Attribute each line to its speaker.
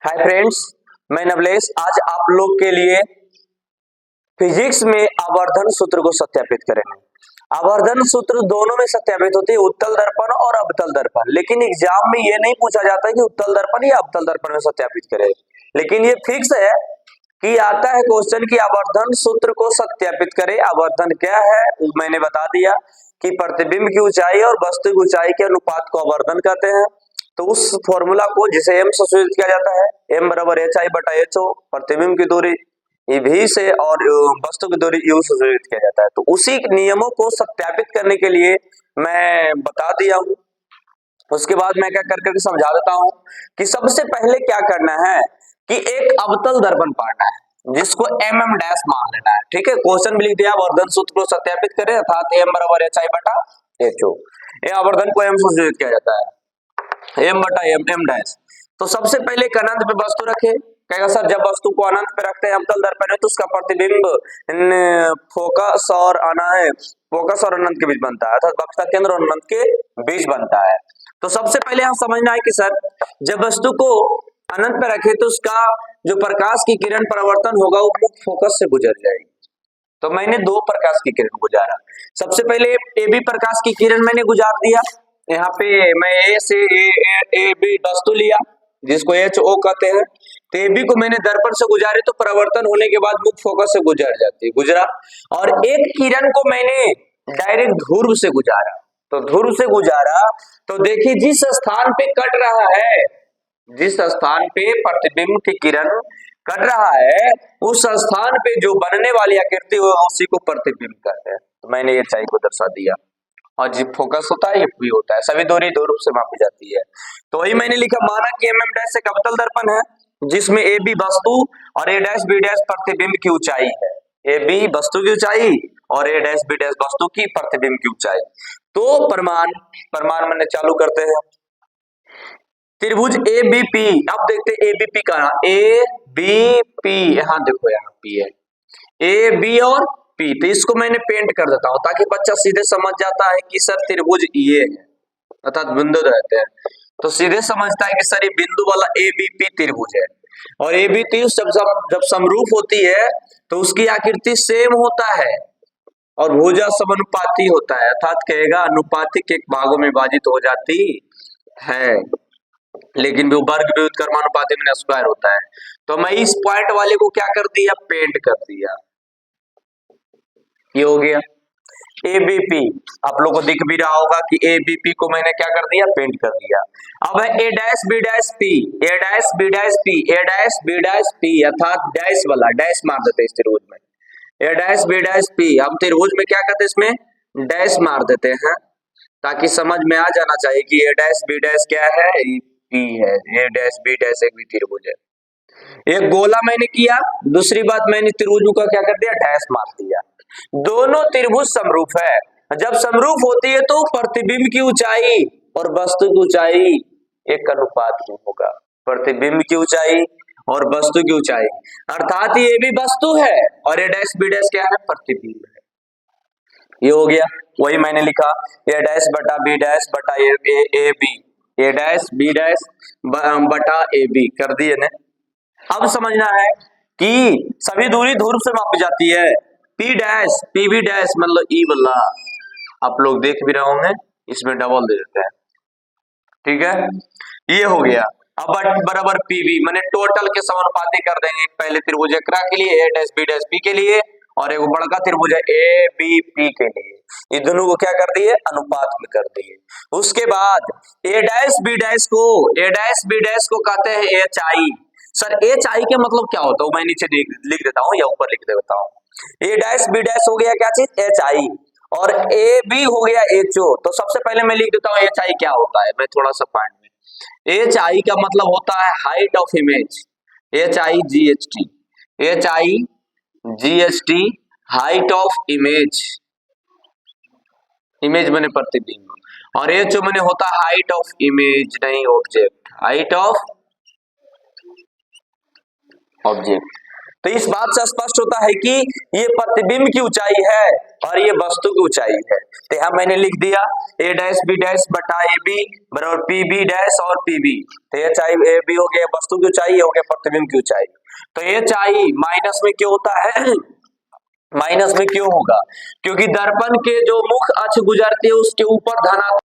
Speaker 1: Hi friends, मैं नवलेश आज आप लोग के लिए फिजिक्स में आवर्धन सूत्र को सत्यापित करेंगे। आवर्धन सूत्र दोनों में सत्यापित होती है, उत्तल दर्पण और अवतल दर्पण। लेकिन एग्जाम में ये नहीं पूछा जाता है कि उत्तल दर्पण या अवतल दर्पण में सत्यापित करें, लेकिन ये फिक्स है कि आता है क्वेश्चन की आवर्धन सूत्र को सत्यापित करें। आवर्धन क्या है वो मैंने बता दिया कि प्रतिबिंब की ऊंचाई और वस्तु की ऊंचाई के अनुपात को आवर्धन कहते हैं। तो उस फॉर्मूला को जिसे m से सूचित किया जाता है, m बराबर HI बटा HO, प्रतिबिंब की दूरी v से और वस्तु की दूरी u से सूचित किया जाता है। तो उसी नियमों को सत्यापित करने के लिए मैं बता दिया हूं। उसके बाद मैं क्या कर करके समझा देता हूं कि सबसे पहले क्या करना है कि एक अवतल दर्पण पाना है जिसको mm डैश मान लेना है। ठीक है, क्वेश्चन भी लिख दिया, आवर्धन सूत्र को सत्यापित करें अर्थात m बराबर HI बटा HO। ये आवर्धन को m से सूचित किया जाता है, m बटा m डैश। तो सबसे पहले एक अनंत पे वस्तु रखे। कहेगा सर जब वस्तु को अनंत पे रखते हैं अवतल दर्पण में तो उसका प्रतिबिंब फोकस और अनंत के बीच बनता है, अर्थात वक्रता केंद्र और अनंत के बीच बनता है। तो सबसे पहले हम समझना है कि सर जब वस्तु को अनंत पे रखे तो उसका जो प्रकाश की किरण परिवर्तन होगा वो मुख्य फोकस से गुजर जाएगी। तो मैंने दो प्रकाश की किरण गुजारा। सबसे पहले ए बी प्रकाश की किरण मैंने गुजार दिया। यहाँ पे मैं ए से ए बी वस्तु लिया जिसको HO कहते हैं। तो ए बी को मैंने दर्पण से गुजारे तो परिवर्तन होने के बाद मुख्य फोकस से गुजरा। और एक किरण को मैंने डायरेक्ट ध्रुव से गुजारा। तो ध्रुव से गुजारा तो देखिए जिस स्थान पे कट रहा है, जिस स्थान पे प्रतिबिंब की किरण कट रहा है उस स्थान पे जो बनने वाली आकृति हो उसी को प्रतिबिंब कहते हैं। तो मैंने ये HI को दर्शा दिया और जी फोकस होता है ये भी होता है, सभी दूरी ध्रुव से मापी जाती है। तो वही मैंने लिखा, माना कि mm डैश एक अवतल दर्पण है जिसमें AB वस्तु और A डैश B डैश प्रतिबिंब की ऊंचाई है। AB वस्तु की ऊंचाई और A डैश B डैश वस्तु की प्रतिबिंब की ऊंचाई। तो प्रमाण मैंने चालू करते हैं। त्रिभुज ABP, अब देखते हैं ABP का, ABP यहाँ देखो, यहाँ P है, AB और P। तो इसको मैंने पेंट कर देता हूं ताकि बच्चा सीधे समझ जाता है कि सर त्रिभुज ये है, अर्थात बिंदु रहते हैं तो सीधे समझता है कि सर ये बिंदु वाला ABP त्रिभुज है। और ABP जब समरूप होती है तो उसकी आकृति सेम होता है और भुजा समानुपाती होता है, अर्थात कहेगा अनुपातिक एक भागों में विभाजित हो जाती है, लेकिन वो वर्ग व्युत्क्रमानुपाती में स्क्वायर होता है। तो मैं इस पॉइंट वाले को क्या कर दिया, पेंट कर दिया। ये हो गया ABP। आप लोगों को दिख भी रहा होगा कि ABP को मैंने क्या कर दिया, पेंट कर दिया। अब है A dash B dash P, A dash B dash P, A dash B dash P, अर्थात डैश वाला डैश मार देते इस त्रिभुज में, A dash B dash P। हम त्रिभुज में क्या करते हैं, इसमें डैश मार देते हैं ताकि समझ में आ जाना चाहिए कि A डैश B डैश क्या है, P है। A डैश B डैश एक भी त्रिभुज है। एक गोला मैंने किया, दूसरी बात मैंने त्रिभुज का क्या कर दिया, डैश मार दिया। दोनों त्रिभुज समरूप है। जब समरूप होती है तो प्रतिबिंब की ऊंचाई और वस्तु की ऊंचाई एक अनुपात में होगा। प्रतिबिंब की ऊंचाई और वस्तु की ऊंचाई, अर्थात ये भी वस्तु है और A डैश B डैश क्या है, प्रतिबिंब है। ये हो गया, वही मैंने लिखा A डैश बटा B डैश बटा AB, A dash B dash बटा AB कर दिए ने। अब समझना है कि सभी दूरी ध्रुव से मापी जाती है। P डैश PB डैश मतलब E वाला, आप लोग देख भी रहे होंगे, इसमें डबल दे देते हैं। ठीक है, ये हो गया। अब बराबर PB मैंने टोटल के समानुपाती कर देंगे। पहले त्रिभुज एकरा के लिए A dash B dash P के लिए और एक बड़का त्रिभुज है ABP के लिए, ये दोनों को क्या कर दिए, अनुपात में कर दिए। उसके बाद A डैश B डैश को कहते हैं HI। सर HI के मतलब क्या होता है मैं नीचे लिख देता हूँ या ऊपर लिख देता हूँ। A डैश B डैश हो गया क्या चीज, HI, और AB हो गया HO। तो सबसे पहले मैं लिख देता हूँ HI क्या होता है, मैं थोड़ा सा पॉइंट में। HI का मतलब होता है height of image, HIGHT height of image, image मैंने प्रतिबिंब, और HO मैंने होता है हाइट ऑफ इमेज नहीं ऑब्जेक्ट, हाइट ऑफ ऑब्जेक्ट। तो इस बात से स्पष्ट होता है कि ये प्रतिबिंब की ऊंचाई है और ये वस्तु की ऊंचाई है। तो यहां मैंने लिख दिया a डैश b डैश बटा ए बी बराबर पी बी डैश और पी बी। तो ये चाहे ए बी हो गया वस्तु की ऊंचाई, हो गया प्रतिबिंब की ऊंचाई। तो ये चाहे माइनस में क्यों होता है? माइनस में क्यों होगा? क्योंकि दर्पण के जो मुख्य अक्ष गुजरती है उसके ऊपर धनात्मक